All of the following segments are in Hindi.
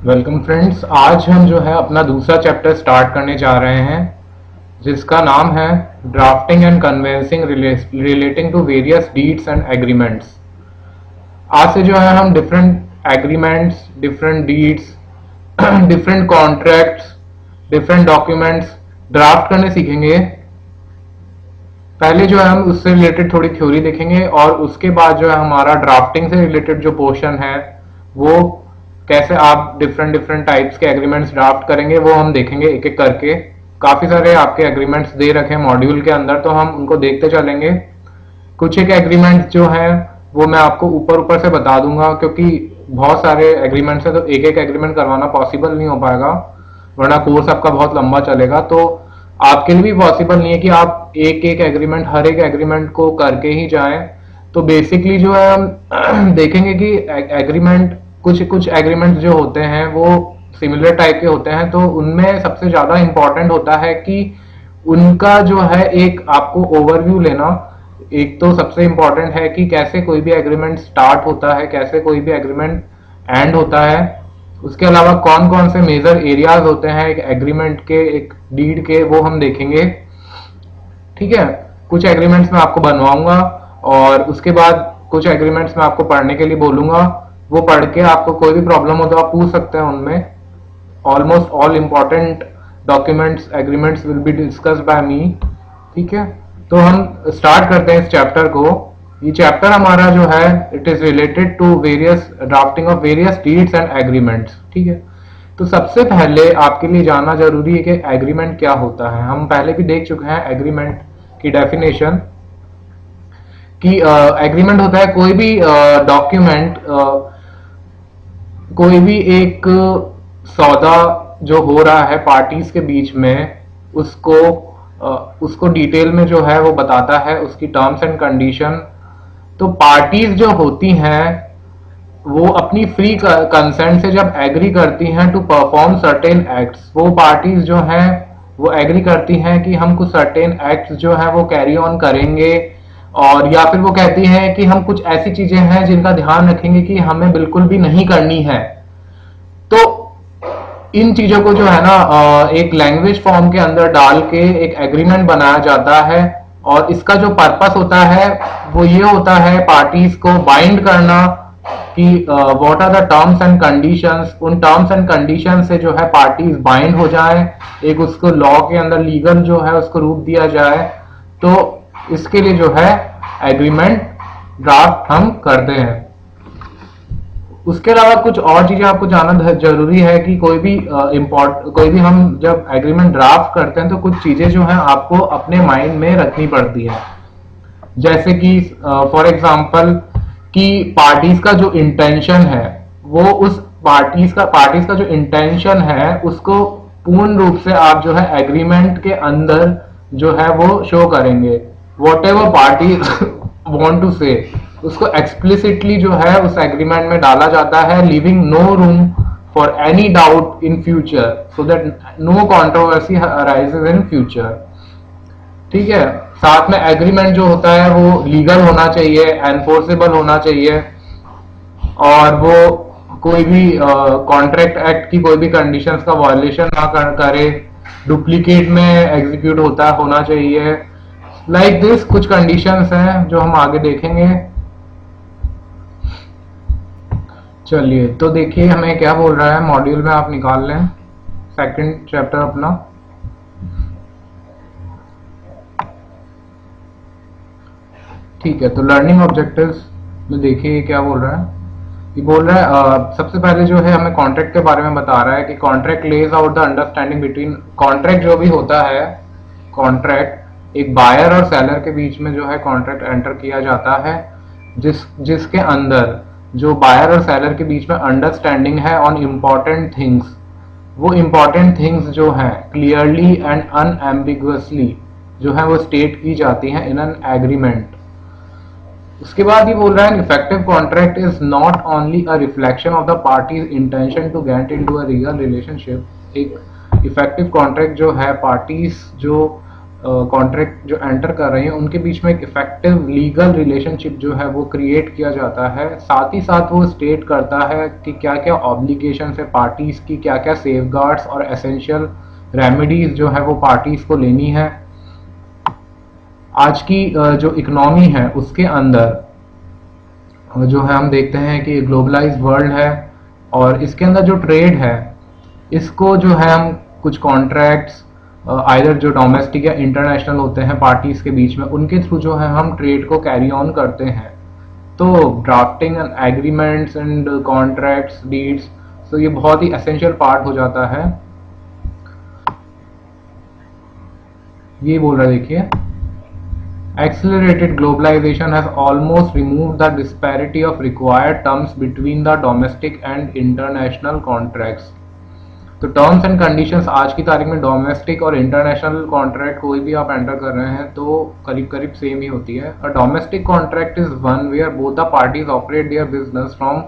Welcome friends. आज हम जो है अपना दूसरा चैप्टर स्टार्ट करने जा रहे हैं जिसका नाम है drafting and conveyancing relating to various deeds and agreements. आज से जो है हम different agreements, different deeds, different contracts, different documents draft करने सीखेंगे। पहले जो है हम उससे रिलेटेड थोड़ी थ्योरी देखेंगे और उसके बाद जो है हमारा ड्राफ्टिंग से रिलेटेड जो पोर्शन है वो कैसे आप डिफरेंट डिफरेंट टाइप्स के एग्रीमेंट्स ड्राफ्ट करेंगे वो हम देखेंगे एक एक करके। काफी सारे आपके एग्रीमेंट्स दे रखे हैं मॉड्यूल के अंदर, तो हम उनको देखते चलेंगे। कुछ एक एग्रीमेंट्स जो हैं वो मैं आपको ऊपर ऊपर से बता दूंगा, क्योंकि बहुत सारे एग्रीमेंट्स है तो एक एक एग्रीमेंट करवाना पॉसिबल नहीं हो पाएगा, वरना कोर्स आपका बहुत लंबा चलेगा। तो आपके लिए भी पॉसिबल नहीं है कि आप एक एक एग्रीमेंट, हर एक एग्रीमेंट को करके ही जाएं। तो बेसिकली जो है हम देखेंगे कि एग्रीमेंट, कुछ कुछ एग्रीमेंट जो होते हैं वो सिमिलर टाइप के होते हैं, तो उनमें सबसे ज्यादा इंपॉर्टेंट होता है कि उनका जो है एक आपको ओवरव्यू लेना। एक तो सबसे इंपॉर्टेंट है कि कैसे कोई भी एग्रीमेंट स्टार्ट होता है, कैसे कोई भी एग्रीमेंट एंड होता है। उसके अलावा कौन कौन से मेजर एरियाज होते हैं एक एग्रीमेंट के, एक डीड के, वो हम देखेंगे। ठीक है, कुछ एग्रीमेंट्स मैं आपको बनवाऊंगा और उसके बाद कुछ एग्रीमेंट्स मैं आपको पढ़ने के लिए बोलूंगा। वो पढ़ के आपको कोई भी प्रॉब्लम हो तो आप पूछ सकते हैं उनमें। Almost all important documents, agreements will be discussed by me. ठीक है, तो हम स्टार्ट करते हैं इस चैप्टर को। ये चैप्टर हमारा जो है it is related to various drafting of various deeds and agreements. ठीक है, तो सबसे पहले आपके लिए जानना जरूरी है कि एग्रीमेंट क्या होता है। हम पहले भी देख चुके हैं एग्रीमेंट की डेफिनेशन कि एग्रीमेंट होता है कोई भी डॉक्यूमेंट, कोई भी एक सौदा जो हो रहा है पार्टीज के बीच में, उसको उसको डिटेल में जो है वो बताता है, उसकी टर्म्स एंड कंडीशन। तो पार्टीज जो होती हैं वो अपनी फ्री कंसेंट से जब एग्री करती हैं टू परफॉर्म सर्टेन एक्ट्स, वो पार्टीज जो हैं वो एग्री करती हैं कि हम कुछ सर्टेन एक्ट्स जो है वो कैरी ऑन करेंगे, और या फिर वो कहती हैं कि हम कुछ ऐसी चीजें हैं जिनका ध्यान रखेंगे कि हमें बिल्कुल भी नहीं करनी है। तो इन चीजों को जो है ना एक लैंग्वेज फॉर्म के अंदर डाल के एक एग्रीमेंट बनाया जाता है, और इसका जो पर्पस होता है वो ये होता है पार्टीज को बाइंड करना कि what are the terms and conditions. उन टर्म्स एंड कंडीशन से जो है पार्टीज बाइंड हो जाए, एक उसको लॉ के अंदर लीगल जो है उसको रूप दिया जाए। तो इसके लिए जो है एग्रीमेंट ड्राफ्ट हम करते हैं। उसके अलावा कुछ और चीजें आपको जानना जरूरी है कि कोई भी हम जब एग्रीमेंट ड्राफ्ट करते हैं तो कुछ चीजें जो हैं आपको अपने माइंड में रखनी पड़ती है। जैसे कि फॉर एग्जांपल कि पार्टीज का जो इंटेंशन है, वो उस पार्टीज का जो इंटेंशन है उसको पूर्ण रूप से आप जो है एग्रीमेंट के अंदर जो है वो शो करेंगे। Whatever party want to say, उसको एक्सप्लिसिटली जो है उस एग्रीमेंट में डाला जाता है, leaving no room for any doubt in future, so that no controversy arises in future. ठीक है, साथ में एग्रीमेंट जो होता है वो लीगल होना चाहिए, एनफोर्सेबल होना चाहिए, और वो कोई भी कॉन्ट्रैक्ट एक्ट की कोई भी कंडीशंस का वायलेशन ना करे, डुप्लीकेट में एग्जीक्यूट होना चाहिए। लाइक दिस कुछ कंडीशंस हैं जो हम आगे देखेंगे। चलिए, तो देखिए हमें क्या बोल रहा है मॉड्यूल में, आप निकाल लें सेकंड चैप्टर अपना। ठीक है, तो लर्निंग ऑब्जेक्टिव्स में देखिए क्या बोल रहा है। ये बोल रहा है सबसे पहले जो है हमें कॉन्ट्रैक्ट के बारे में बता रहा है कि contract lays out the understanding between, contract जो भी होता है, कॉन्ट्रैक्ट एक बायर और सेलर के बीच में जो है कॉन्ट्रैक्ट एंटर किया जाता है, जिसके अंदर जो बायर और सेलर के बीच में अंडरस्टैंडिंग है ऑन इम्पॉर्टेंट थिंग्स, वो इम्पॉर्टेंट थिंग्स जो हैं क्लियरली एंड अनएम्बिगुअसली जो है वो स्टेट की जाती हैं इन एन एग्रीमेंट। उसके बाद ये बोल रहा है effective contract is not only a reflection of the parties intention to get into a legal relationship. एक इफेक्टिव कॉन्ट्रैक्ट जो है पार्टीज जो कॉन्ट्रैक्ट जो एंटर कर रहे हैं उनके बीच में एक इफेक्टिव लीगल रिलेशनशिप जो है वो क्रिएट किया जाता है। साथ ही साथ वो स्टेट करता है कि क्या क्या ऑब्लिगेशन है पार्टीज की, क्या क्या सेफगार्ड्स और एसेंशियल रेमेडीज जो है वो पार्टीज को लेनी है। आज की जो इकोनॉमी है उसके अंदर जो है हम देखते हैं कि ग्लोबलाइज्ड वर्ल्ड है और इसके अंदर जो ट्रेड है इसको जो है हम कुछ कॉन्ट्रैक्ट्स आइदर जो डोमेस्टिक या इंटरनेशनल होते हैं पार्टीज के बीच में उनके थ्रू जो है हम ट्रेड को कैरी ऑन करते हैं। तो drafting and agreements and contracts deeds, तो ये बहुत ही एसेंशियल पार्ट हो जाता है। ये बोल रहा है देखिए, accelerated globalization has almost removed the disparity of required terms between the domestic and international contracts। तो टर्म्स एंड कंडीशंस आज की तारीख में डोमेस्टिक और इंटरनेशनल कॉन्ट्रैक्ट कोई भी आप एंटर कर रहे हैं तो करीब करीब सेम ही होती है। A domestic contract is one where both the parties operate their business from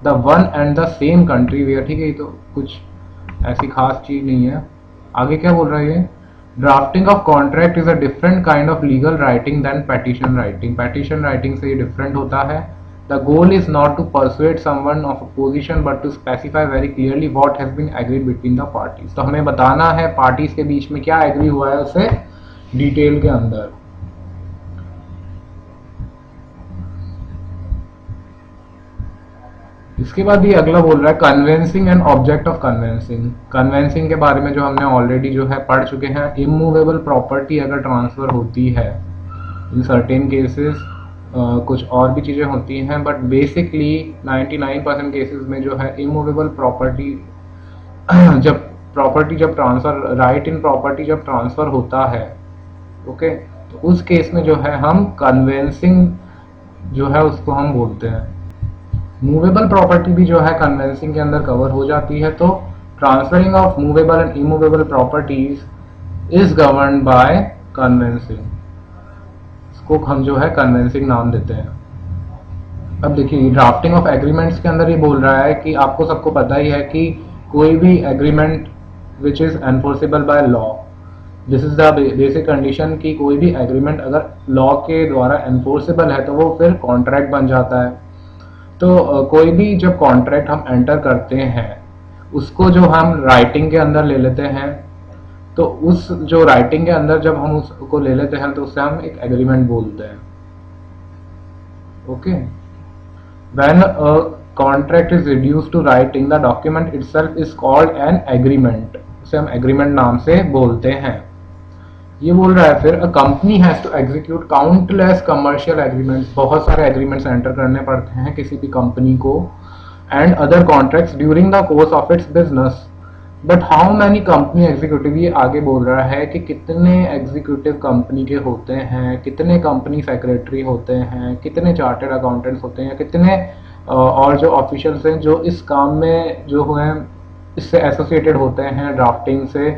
the one and the same country where. ठीक है, ये तो कुछ ऐसी खास चीज नहीं है। आगे क्या बोल रहा है ये, drafting of contract is a different kind of legal writing than petition writing. Petition writing से ये डिफरेंट होता है। The goal is not to persuade someone of a position but to specify very clearly what has been agreed between the parties. तो हमें बताना है पार्टीज के बीच में क्या एग्री हुआ है उसे डिटेल के अंदर। इसके बाद ये अगला बोल रहा है convincing and object of convincing. Convincing के बारे में जो हमने ऑलरेडी जो है पढ़ चुके हैं। इमूवेबल प्रॉपर्टी अगर ट्रांसफर होती है इन सर्टेन केसेस, कुछ और भी चीजें होती हैं बट बेसिकली 99% केसेस में जो है इमूवेबल प्रॉपर्टी जब ट्रांसफर, राइट इन प्रॉपर्टी जब ट्रांसफर होता है, ओके, तो उस केस में जो है हम कन्वेंसिंग जो है उसको हम बोलते हैं। मूवेबल प्रॉपर्टी भी जो है कन्वेंसिंग के अंदर कवर हो जाती है। तो transferring of movable and immovable properties is governed bye convincing. इसको हम जो है कन्वेंसिंग नाम देते हैं। अब देखिए ड्राफ्टिंग ऑफ एग्रीमेंट्स के अंदर ये बोल रहा है कि आपको सबको पता ही है कि कोई भी agreement which is enforceable by law, this is the basic condition कि कोई भी एग्रीमेंट अगर लॉ के द्वारा एनफोर्सेबल है तो वो फिर कॉन्ट्रैक्ट बन जाता है। तो कोई भी जब कॉन्ट्रैक्ट हम एंटर करते हैं उसको जो हम राइटिंग के अंदर ले लेते हैं, तो उस जो राइटिंग के अंदर जब हम उसको ले लेते हैं तो उससे हम एक एग्रीमेंट बोलते हैं। Okay, when a contract is reduced to writing the document itself is called an agreement. उसे हम एग्रीमेंट नाम से बोलते हैं। ये बोल रहा है फिर a company has to execute countless commercial agreements. बहुत सारे एग्रीमेंट्स एंटर करने पड़ते हैं किसी भी कंपनी को and other contracts during the course of its business. But how many company executive, ये आगे बोल रहा है कि कितने एग्जीक्यूटिव कंपनी के होते हैं, कितने कंपनी सेक्रेटरी होते हैं, कितने चार्टर्ड अकाउंटेंट्स होते हैं, कितने और जो ऑफिशियल्स हैं जो इस काम में जो है इससे एसोसिएटेड होते हैं ड्राफ्टिंग से,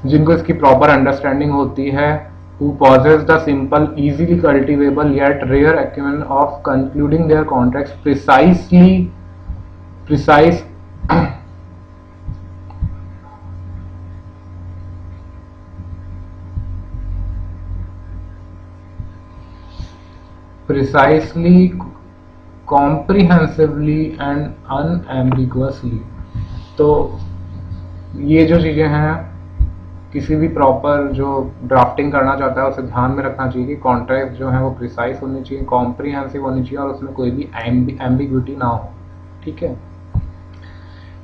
जिनको इसकी प्रॉपर अंडरस्टैंडिंग होती है, who possess the simple easily cultivable yet rare acumen of concluding their contracts precisely, comprehensively and unambiguously। तो ये जो चीजें हैं किसी भी प्रॉपर जो ड्राफ्टिंग करना चाहता है उसे ध्यान में रखना चाहिए कि कॉन्ट्रैक्ट जो है वो प्रिसाइज होनी चाहिए, कॉम्प्रिहेंसिव होनी चाहिए और उसमें कोई भी एम्बिग्यूटी ना हो। ठीक है,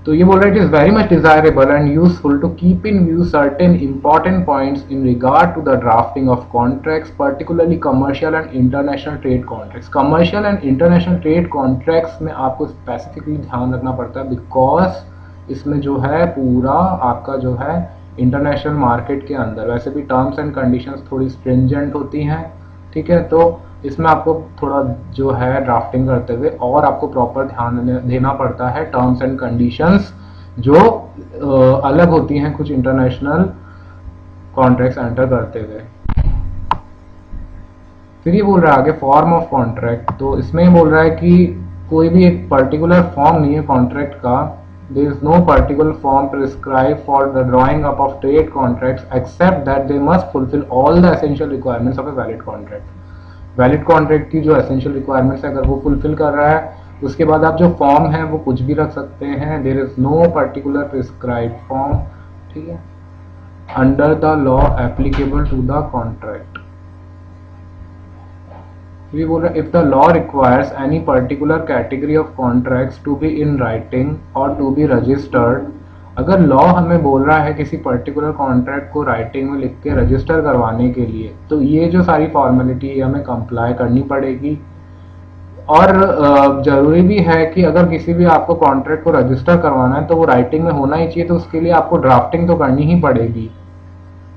तो ये बोल रहा है it is very much desirable and useful to keep in view certain important points in regard to the drafting of contracts, particularly commercial and international trade contracts. Commercial and international trade contracts में आपको स्पेसिफिकली ध्यान रखना पड़ता है बिकॉज इसमें जो है पूरा आपका जो है इंटरनेशनल मार्केट के अंदर, वैसे भी टर्म्स एंड कंडीशंस थोड़ी स्ट्रिंजेंट होती हैं। ठीक है, तो इसमें आपको थोड़ा जो है ड्राफ्टिंग करते हुए और आपको प्रॉपर ध्यान देना पड़ता है टर्म्स एंड कंडीशंस जो अलग होती हैं कुछ इंटरनेशनल कॉन्ट्रैक्ट्स एंटर करते हुए। फिर ये बोल रहा है आगे फॉर्म ऑफ कॉन्ट्रैक्ट। तो इसमें बोल रहा है कि कोई भी एक पर्टिकुलर फॉर्म नहीं है कॉन्ट्रैक्ट का, there is no particular form prescribed for the drawing up of trade contracts except that they must fulfill all the essential requirements of a valid contract। Valid contract की जो एसेंशियल रिक्वायरमेंट्स है अगर वो फुलफिल कर रहा है उसके बाद आप जो फॉर्म है वो कुछ भी रख सकते हैं। There is no particular prescribed form, ठीक है, under the law applicable to the contract. ये बोल रहा है if the law requires any particular category of contracts to be in writing or to be registered, अगर लॉ हमें बोल रहा है किसी पर्टिकुलर कॉन्ट्रैक्ट को राइटिंग में लिख के रजिस्टर करवाने के लिए, तो ये जो सारी फॉर्मेलिटी हमें कंप्लाई करनी पड़ेगी। और जरूरी भी है कि अगर किसी भी आपको कॉन्ट्रैक्ट को रजिस्टर करवाना है तो वो राइटिंग में होना ही चाहिए, तो उसके लिए आपको ड्राफ्टिंग तो करनी ही पड़ेगी।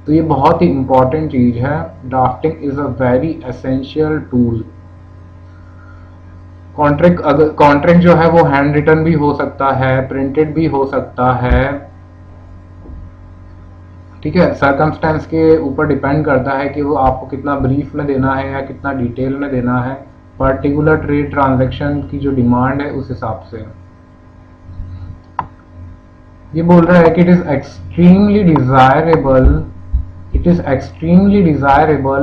तो ये बहुत ही इंपॉर्टेंट चीज है। Drafting is a very essential tool. Contract जो है वो हैंड रिटन भी हो सकता है, प्रिंटेड भी हो सकता है, ठीक है, सर्कमस्टेंस के ऊपर डिपेंड करता है कि वो आपको कितना ब्रीफ में देना है या कितना डिटेल में देना है, पर्टिकुलर ट्रेड ट्रांजैक्शन की जो डिमांड है उस हिसाब से। ये बोल रहा है कि it is extremely desirable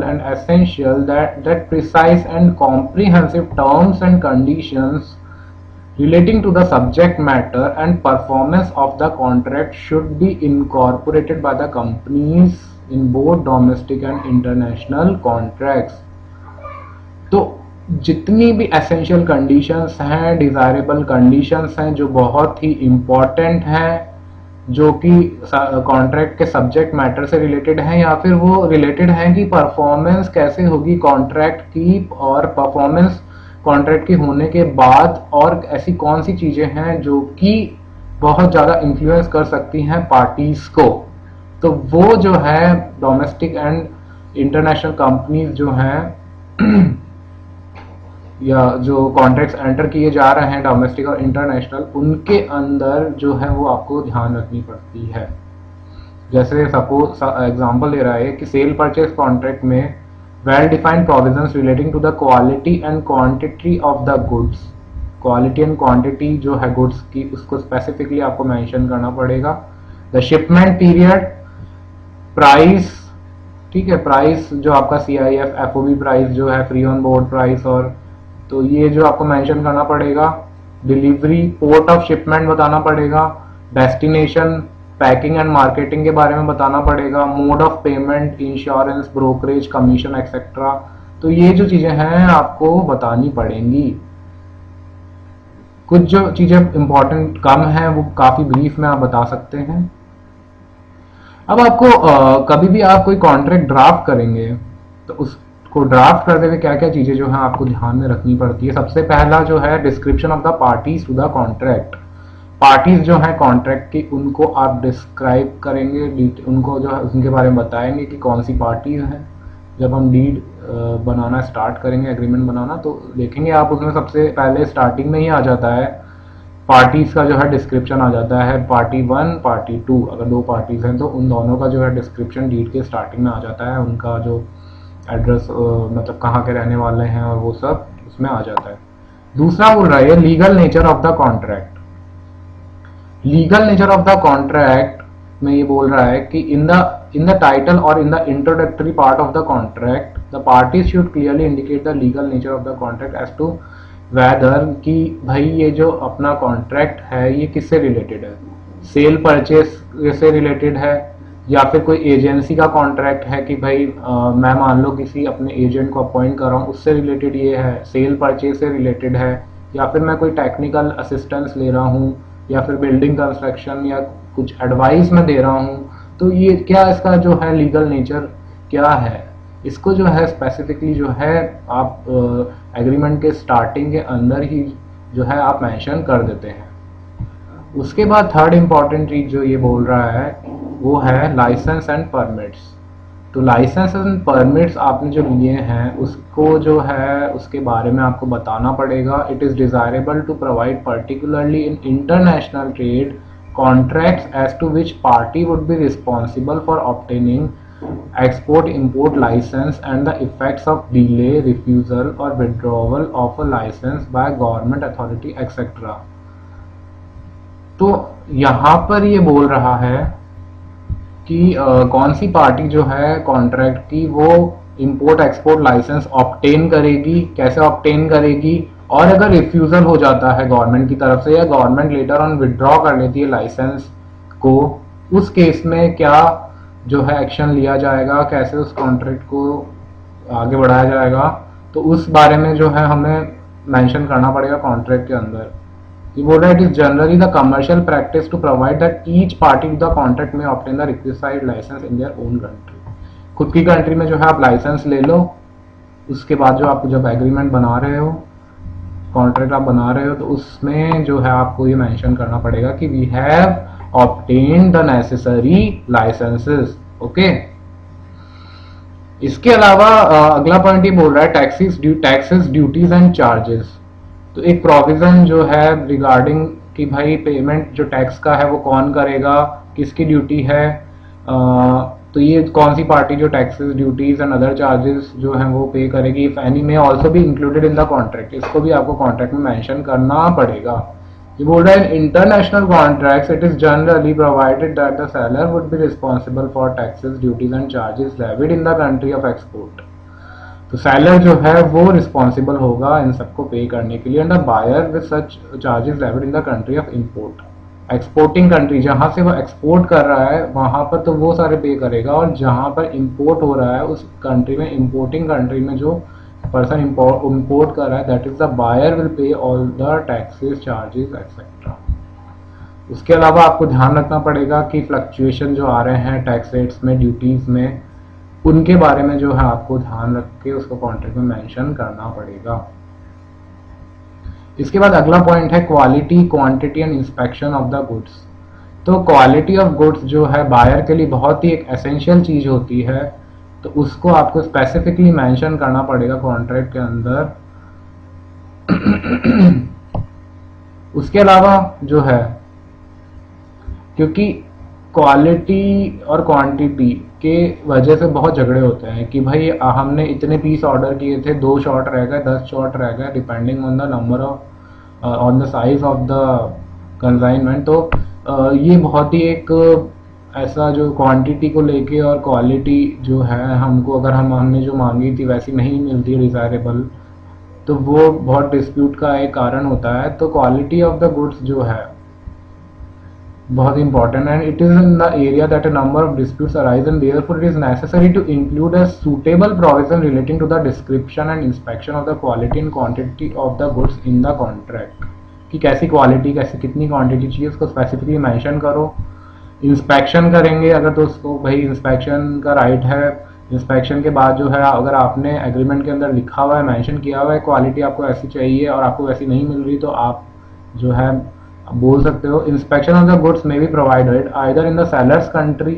and essential that precise and comprehensive terms and conditions relating to the subject matter and performance of the contract should be incorporated by the companies in both domestic and international contracts। तो जितनी भी एसेंशियल कंडीशंस हैं, डिजायरेबल कंडीशंस हैं जो बहुत ही इम्पोर्टेंट हैं, जो कि कॉन्ट्रैक्ट के सब्जेक्ट मैटर से रिलेटेड हैं या फिर वो रिलेटेड हैं कि परफॉर्मेंस कैसे होगी कॉन्ट्रैक्ट की, और परफॉर्मेंस कॉन्ट्रैक्ट की होने के बाद और ऐसी कौन सी चीजें हैं जो कि बहुत ज़्यादा इन्फ्लुएंस कर सकती हैं पार्टीज को, तो वो जो है डोमेस्टिक एंड इंटरनेशनल कंपनीज जो हैं या जो कॉन्ट्रैक्ट्स एंटर किए जा रहे हैं डोमेस्टिक और इंटरनेशनल, उनके अंदर जो है वो आपको ध्यान रखनी पड़ती है। जैसे सपोज एग्जांपल ले रहा है कि सेल परचेज कॉन्ट्रैक्ट में well defined provisions relating to the quality and quantity of the goods, quality and quantity जो है गुड्स की उसको स्पेसिफिकली आपको मेंशन करना पड़ेगा। द शिपमेंट पीरियड, प्राइस, ठीक है, प्राइस जो आपका CIF FOB प्राइस जो है, फ्री ऑन बोर्ड प्राइस, और तो ये जो आपको मेंशन करना पड़ेगा। डिलीवरी, पोर्ट ऑफ शिपमेंट बताना पड़ेगा, डेस्टिनेशन, पैकिंग एंड मार्केटिंग के बारे में बताना पड़ेगा, mode of payment, insurance, brokerage, commission etcetera. तो ये जो चीजें हैं आपको बतानी पड़ेंगी। कुछ जो चीजें इंपॉर्टेंट कम है वो काफी ब्रीफ में आप बता सकते हैं। अब आपको कभी भी आप कोई कॉन्ट्रैक्ट ड्राफ्ट करेंगे तो उसको ड्राफ्ट करते हुए क्या क्या चीजें जो है आपको ध्यान में रखनी पड़ती है। सबसे पहला जो है description of the parties to the contract. Parties जो है कॉन्ट्रैक्ट की उनको आप डिस्क्राइब करेंगे, उनको जो है उनके बारे में बताएंगे कि कौन सी पार्टीज हैं। जब हम डीड बनाना स्टार्ट करेंगे, एग्रीमेंट बनाना, तो देखेंगे आप उसमें सबसे पहले स्टार्टिंग में ही आ जाता है पार्टीज का जो है डिस्क्रिप्शन आ जाता है, पार्टी 1 पार्टी 2, अगर दो पार्टीज हैं तो उन दोनों का जो है डिस्क्रिप्शन डीड के स्टार्टिंग में आ जाता है, उनका जो एड्रेस मतलब कहाँ के रहने वाले हैं और वो सब उसमें आ जाता है। दूसरा बोल रहा है legal nature of the contract. Legal nature of the contract में ये बोल रहा है कि इन द टाइटल और in the introductory part of the contract the parties should clearly indicate the legal nature of the contract as to whether, कि भाई ये जो अपना कॉन्ट्रैक्ट है ये किससे रिलेटेड है, सेल परचेस से रिलेटेड है या फिर कोई एजेंसी का कॉन्ट्रैक्ट है कि भाई मैं मान लो किसी अपने एजेंट को अपॉइंट कर रहा हूँ उससे रिलेटेड ये है, सेल परचेस से रिलेटेड है, या फिर मैं कोई टेक्निकल असिस्टेंस ले रहा हूँ या फिर बिल्डिंग कंस्ट्रक्शन या कुछ एडवाइस में दे रहा हूँ, तो ये क्या इसका जो है लीगल नेचर क्या है, इसको जो है स्पेसिफिकली जो है आप एग्रीमेंट के स्टार्टिंग के अंदर ही जो है आप मेंशन कर देते हैं। उसके बाद थर्ड इंपॉर्टेंट चीज जो ये बोल रहा है वो है लाइसेंस एंड परमिट्स। तो लाइसेंस एंड परमिट्स आपने जो लिए हैं उसको जो है उसके बारे में आपको बताना पड़ेगा। It is desirable to provide particularly in international trade contracts as to which party would be responsible for obtaining export import license and the effects of delay, refusal or withdrawal of a license by government authority etc। तो यहाँ पर ये बोल रहा है कि कौन सी पार्टी जो है कॉन्ट्रैक्ट की वो इंपोर्ट एक्सपोर्ट लाइसेंस ऑब्टेन करेगी, कैसे ऑब्टेन करेगी, और अगर रिफ्यूजल हो जाता है गवर्नमेंट की तरफ से या गवर्नमेंट लेटर ऑन विड्रॉ कर लेती है लाइसेंस को, उस केस में क्या जो है एक्शन लिया जाएगा, कैसे उस कॉन्ट्रैक्ट को आगे बढ़ाया जाएगा। तो उस बारे में जो है हमें मेंशन करना पड़ेगा कॉन्ट्रैक्ट के अंदर। ये बोल रहा है, it is generally the commercial practice to provide that each party to the contract में obtain the requisite license in their own country. खुद की कंट्री में जो है आप लाइसेंस ले लो, उसके बाद जो आप जब एग्रीमेंट बना रहे हो, कॉन्ट्रैक्ट आप बना रहे हो, तो उसमें जो है आपको ये मेंशन करना पड़ेगा कि we have obtain the necessary licences. Okay, इसके अलावा अगला पॉइंट ये बोल रहा है टैक्सेस ड्यूटीज एंड चार्जेस। तो एक प्रोविजन जो है रिगार्डिंग कि भाई पेमेंट जो टैक्स का है वो कौन करेगा, किसकी ड्यूटी है, तो ये कौन सी पार्टी जो taxes duties and other charges जो हैं वो पे करेगी, इफ एनी में आल्सो भी इंक्लूडेड इन द कॉन्ट्रैक्ट। इसको भी आपको कॉन्ट्रैक्ट में मेंशन करना पड़ेगा। ये बोल रहा है, international contracts it is generally provided that the seller would be responsible for taxes duties and charges levied in the country of export. तो सेलर जो है वो रिस्पॉन्सिबल होगा इन सबको पे करने के लिए, and the buyer with such charges levied in the country of import. Exporting country जहां से वो एक्सपोर्ट कर रहा है वहां पर तो वो सारे पे करेगा, और जहां पर इंपोर्ट हो रहा है उस कंट्री में, इंपोर्टिंग कंट्री में जो पर्सन इंपोर्ट कर रहा है, that is the buyer will pay all the taxes charges etcetera. उसके अलावा आपको ध्यान रखना पड़ेगा कि फ्लक्चुएशन जो आ रहे हैं टैक्स रेट्स में, ड्यूटीज में, उनके बारे में जो है आपको ध्यान रख के उसको कॉन्ट्रैक्ट में मेंशन करना पड़ेगा। इसके बाद अगला पॉइंट है quality, quantity and inspection of the goods. तो क्वालिटी ऑफ गुड्स जो है बायर के लिए बहुत ही एक एसेंशियल चीज होती है, तो उसको आपको स्पेसिफिकली मेंशन करना पड़ेगा कॉन्ट्रैक्ट के अंदर। उसके अलावा जो है, क्योंकि क्वालिटी और क्वांटिटी के वजह से बहुत झगड़े होते हैं कि भाई हमने इतने पीस ऑर्डर किए थे, 2 शॉट रह गए, 10 शॉट रह गए, depending on the number of on the size of the consignment. तो ये बहुत ही एक ऐसा जो क्वांटिटी को लेके और क्वालिटी जो है हमको, अगर हमने जो मांगी थी वैसी नहीं मिलती डिजायरेबल, तो वो बहुत डिस्प्यूट का एक कारण होता है। तो क्वालिटी ऑफ द गुड्स जो है बहुत important, and it is in the area that a number of disputes arise, and therefore it is necessary to include a suitable provision relating to the description and inspection of the quality and quantity of the goods in the contract. कि कैसी क्वालिटी, कैसी कितनी क्वांटिटी चाहिए, उसको स्पेसिफिकली मेंशन करो। इंस्पेक्शन करेंगे अगर, तो उसको भाई इंस्पेक्शन का राइट है। इंस्पेक्शन के बाद जो है, अगर आपने एग्रीमेंट के अंदर लिखा हुआ है, मेंशन किया हुआ है क्वालिटी आपको ऐसी चाहिए और आपको वैसी नहीं मिल रही, तो आप जो है बोल सकते हो। इंस्पेक्शन ऑफ द गुड्स में भी provided either in the seller's country.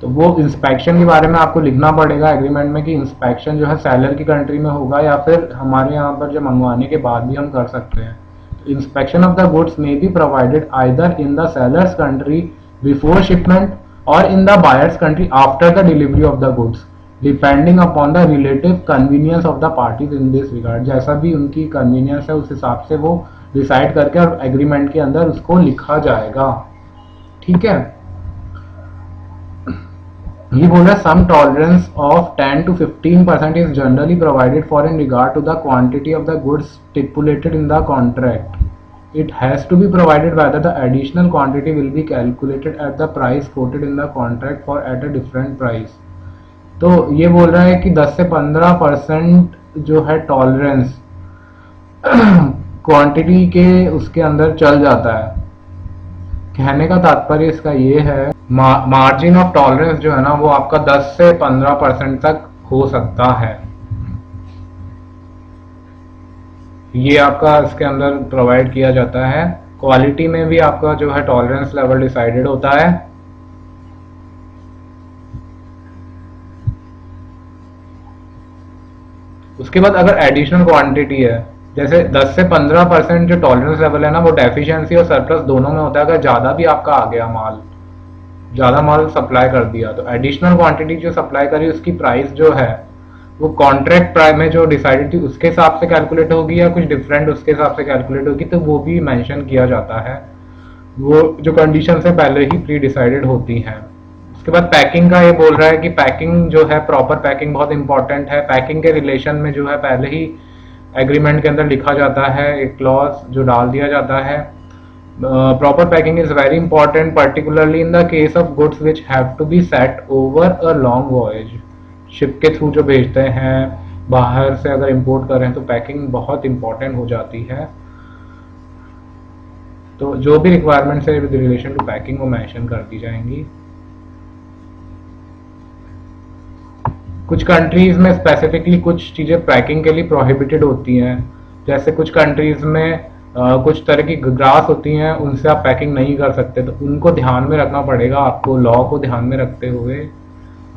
तो वो इंस्पेक्शन के बारे में आपको लिखना पड़ेगा एग्रीमेंट में कि इंस्पेक्शन जो है सेलर की कंट्री में होगा, या फिर हमारे यहाँ पर जो मंगवाने के बाद भी हम कर सकते हैं। तो इंस्पेक्शन ऑफ द गुड्स में भी provided either in the seller's country before shipment और in the buyer's country after the delivery of the goods, depending upon the relative convenience of the parties in this regard. जैसा भी उनकी कन्वीनियंस है उस हिसाब से वो डिसाइड करके और एग्रीमेंट के अंदर उसको लिखा जाएगा। ठीक है, ये बोल रहा है some tolerance of 10 to 15% is generally provided for in regard to the quantity of the goods stipulated in the contract. It has to be provided whether the additional quantity will be calculated at the price quoted in the contract for at a different price। तो ये बोल रहा है कि 10 से 15% जो है टॉलरेंस क्वांटिटी के उसके अंदर चल जाता है। कहने का तात्पर्य इसका ये है, मार्जिन ऑफ टॉलरेंस जो है ना वो आपका 10 से 15% तक हो सकता है। ये आपका इसके अंदर प्रोवाइड किया जाता है। क्वालिटी में भी आपका जो है टॉलरेंस लेवल डिसाइडेड होता है। उसके बाद अगर एडिशनल क्वांटिटी है, जैसे 10 से 15% जो टॉलरेंस लेवल है ना वो डेफिशिएंसी और सरप्लस दोनों में होता है। अगर ज्यादा भी आपका आ गया माल, ज्यादा माल सप्लाई कर दिया, तो एडिशनल क्वांटिटी जो सप्लाई करी उसकी प्राइस जो है वो कॉन्ट्रैक्ट प्राइस में जो डिसाइडेड थी उसके हिसाब से कैलकुलेट होगी या कुछ डिफरेंट उसके हिसाब से कैलकुलेट होगी, तो वो भी मेंशन किया जाता है। वो जो कंडीशन से पहले ही प्री डिसाइडेड होती हैं। उसके बाद पैकिंग का ये बोल रहा है कि पैकिंग जो है, प्रॉपर पैकिंग बहुत इंपॉर्टेंट है। पैकिंग के रिलेशन में जो है पहले ही एग्रीमेंट के अंदर लिखा जाता है, एक क्लॉज जो डाल दिया जाता है। Proper packing is very important, particularly in the case of goods which have to be sent over a long voyage. Ship के थ्रू जो भेजते हैं, बाहर से अगर इंपोर्ट कर रहे हैं, तो पैकिंग बहुत इंपॉर्टेंट हो जाती है। तो जो भी रिक्वायरमेंट्स है विद रिलेशन टू पैकिंग वो मेंशन कर दी जाएंगी। कुछ कंट्रीज में स्पेसिफिकली कुछ चीजें पैकिंग के लिए प्रोहिबिटेड होती हैं। जैसे कुछ कंट्रीज में कुछ तरह की ग्रास होती हैं, उनसे आप पैकिंग नहीं कर सकते, तो उनको ध्यान में रखना पड़ेगा आपको। लॉ को ध्यान में रखते हुए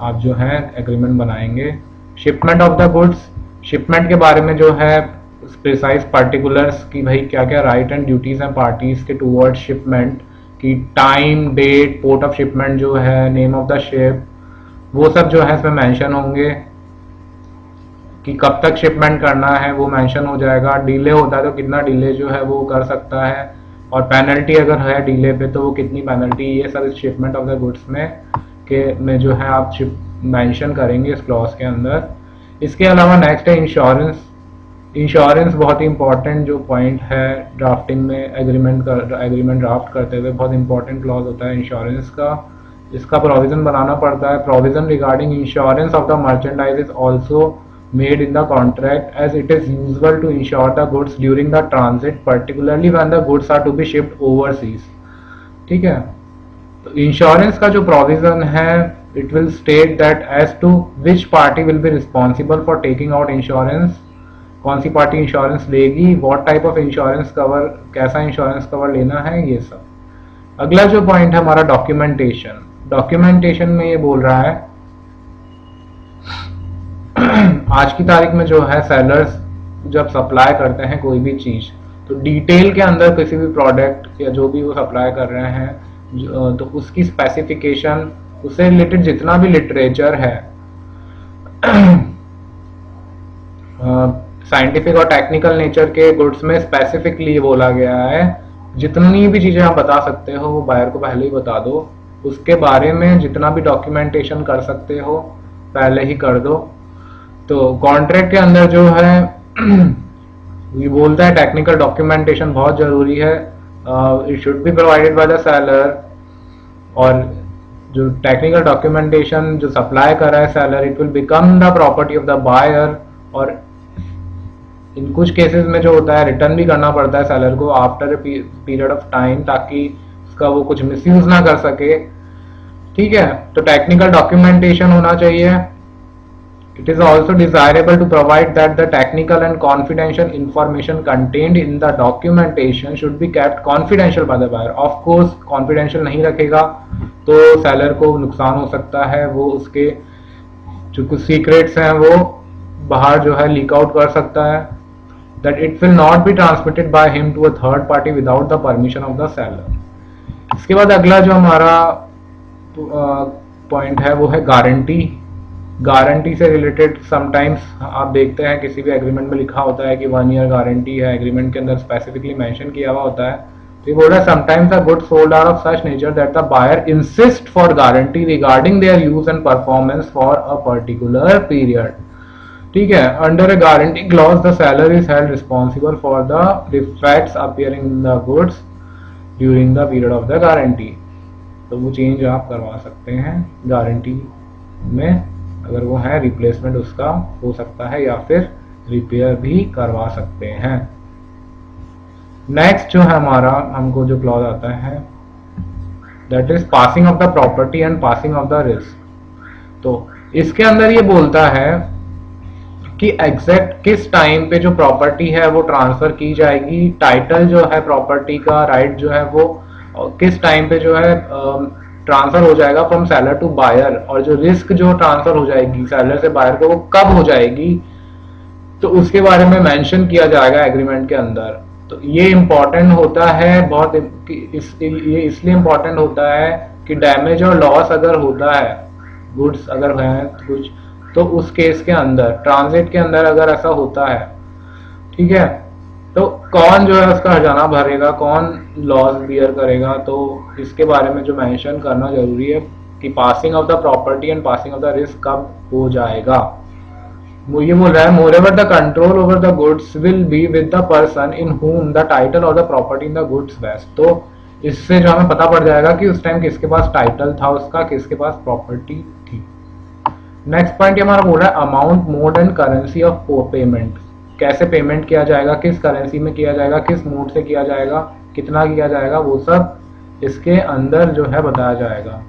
आप जो है एग्रीमेंट बनाएंगे। Shipment of the goods, shipment के बारे में जो है प्रिसाइज पर्टिकुलर्स की भाई क्या क्या राइट एंड ड्यूटीज हैं पार्टीज के टूवर्ड शिपमेंट की, time, date, port of shipment जो है, नेम ऑफ द शिप, वो सब जो है इसमें मेंशन होंगे कि कब तक शिपमेंट करना है, वो मेंशन हो जाएगा। डिले होता है तो कितना डिले जो है वो कर सकता है, और पेनल्टी अगर है डिले पे तो वो कितनी पेनल्टी, ये सब इस शिपमेंट ऑफ द गुड्स में जो है आप मेंशन करेंगे इस क्लॉज के अंदर। इसके अलावा नेक्स्ट है इंश्योरेंस। इंश्योरेंस बहुत ही इंपॉर्टेंट जो पॉइंट है ड्राफ्टिंग में, एग्रीमेंट ड्राफ्ट करते हुए बहुत इंपॉर्टेंट क्लॉज होता है इंश्योरेंस का। इसका प्रोविजन बनाना पड़ता है। Provision regarding insurance of the merchandise is also made in the contract, as it is usual to insure the goods during the transit, particularly when the goods are to be shipped overseas। ठीक है, तो इंश्योरेंस का जो प्रोविजन है, it will state that as to which party will be responsible for taking out insurance, कौन सी पार्टी इंश्योरेंस लेगी, what type of insurance cover, कैसा इंश्योरेंस कवर लेना है, ये सब। अगला जो पॉइंट है हमारा डॉक्यूमेंटेशन। डॉक्यूमेंटेशन में ये बोल रहा है आज की तारीख में जो है सेलर्स जब सप्लाई करते हैं कोई भी चीज, तो डिटेल के अंदर किसी भी प्रोडक्ट या जो भी वो सप्लाई कर रहे हैं तो उसकी स्पेसिफिकेशन, उससे रिलेटेड जितना भी लिटरेचर है साइंटिफिक और टेक्निकल नेचर के गुड्स में स्पेसिफिकली बोला गया है, जितनी भी चीजें आप बता सकते हो वो बायर को पहले ही बता दो। उसके बारे में जितना भी डॉक्यूमेंटेशन कर सकते हो पहले ही कर दो। तो कॉन्ट्रैक्ट के अंदर जो है ये बोलता है टेक्निकल डॉक्यूमेंटेशन बहुत जरूरी है, it should be provided by the seller. और जो टेक्निकल डॉक्यूमेंटेशन जो सप्लाई कर रहा है seller, it will become the property of the buyer. और इन कुछ केसेस में जो होता है रिटर्न भी करना पड़ता है सेलर को after a period of time, ताकि उसका वो कुछ मिसयूज ना कर सके। ठीक है, तो टेक्निकल डॉक्यूमेंटेशन होना चाहिए। It is also desirable to provide that the technical and confidential information contained in the documentation should be kept confidential by the buyer। Of course, confidential नहीं रखेगा तो seller को नुकसान हो सकता है, वो उसके जो कुछ secrets हैं वो बाहर जो है लीक आउट कर सकता है। That it will not be transmitted by him to a third party without the permission of the seller। इसके बाद अगला जो हमारा पॉइंट है वो है गारंटी। गारंटी से रिलेटेड समटाइम्स आप देखते हैं किसी भी एग्रीमेंट में लिखा होता है कि 1 ईयर गारंटी है, एग्रीमेंट के अंदर स्पेसिफिकली मेंशन किया हुआ होता है। तो ये बोल रहा है sometimes the goods sold are of such nature that the buyer insist for guarantee regarding their use and performance for a particular period. ठीक है, under a guarantee clause the seller is held responsible for the defects appearing in the goods during the period of the guarantee. तो वो चेंज आप करवा सकते हैं गारंटी में, अगर वो है रिप्लेसमेंट उसका हो सकता है या फिर रिपेयर भी करवा सकते हैं। नेक्स्ट जो है हमारा हमको जो क्लॉज आता है that is passing of the property and passing of the risk. तो इसके अंदर ये बोलता है कि एग्जैक्ट किस टाइम पे जो प्रॉपर्टी है वो ट्रांसफर की जाएगी, टाइटल जो है प्रॉपर्टी का, राइट जो है वो किस टाइम पे जो है ट्रांसफर हो जाएगा फ्रॉम सेलर टू बायर, और जो रिस्क जो ट्रांसफर हो जाएगी सेलर से बायर को वो कब हो जाएगी, तो उसके बारे में मेंशन किया जाएगा एग्रीमेंट के अंदर। तो ये इंपॉर्टेंट होता है बहुत, ये इसलिए इंपॉर्टेंट होता है कि डैमेज और लॉस अगर होता है, गुड्स अगर है कुछ, तो उस केस के अंदर ट्रांजिट के अंदर अगर ऐसा होता है, ठीक है, तो कौन जो है उसका हर्जाना भरेगा, कौन लॉस बियर करेगा, तो इसके बारे में जो मेंशन करना जरूरी है कि passing of the property and passing of the risk कब हो जाएगा। वो ये बोल रहा है moreover the control over the goods will be with the person in whom the title or the property in the goods vest. तो इससे जो हमें पता पड़ जाएगा कि उस टाइम किसके पास टाइटल था उसका, किसके पास प्रॉपर्टी थी। नेक्स्ट पॉइंट हमारा बोल रहा है amount mode and currency of payment. कैसे पेमेंट किया जाएगा, किस करेंसी में किया जाएगा, किस मोड से किया जाएगा, कितना किया जाएगा, वो सब इसके अंदर जो है बताया जाएगा।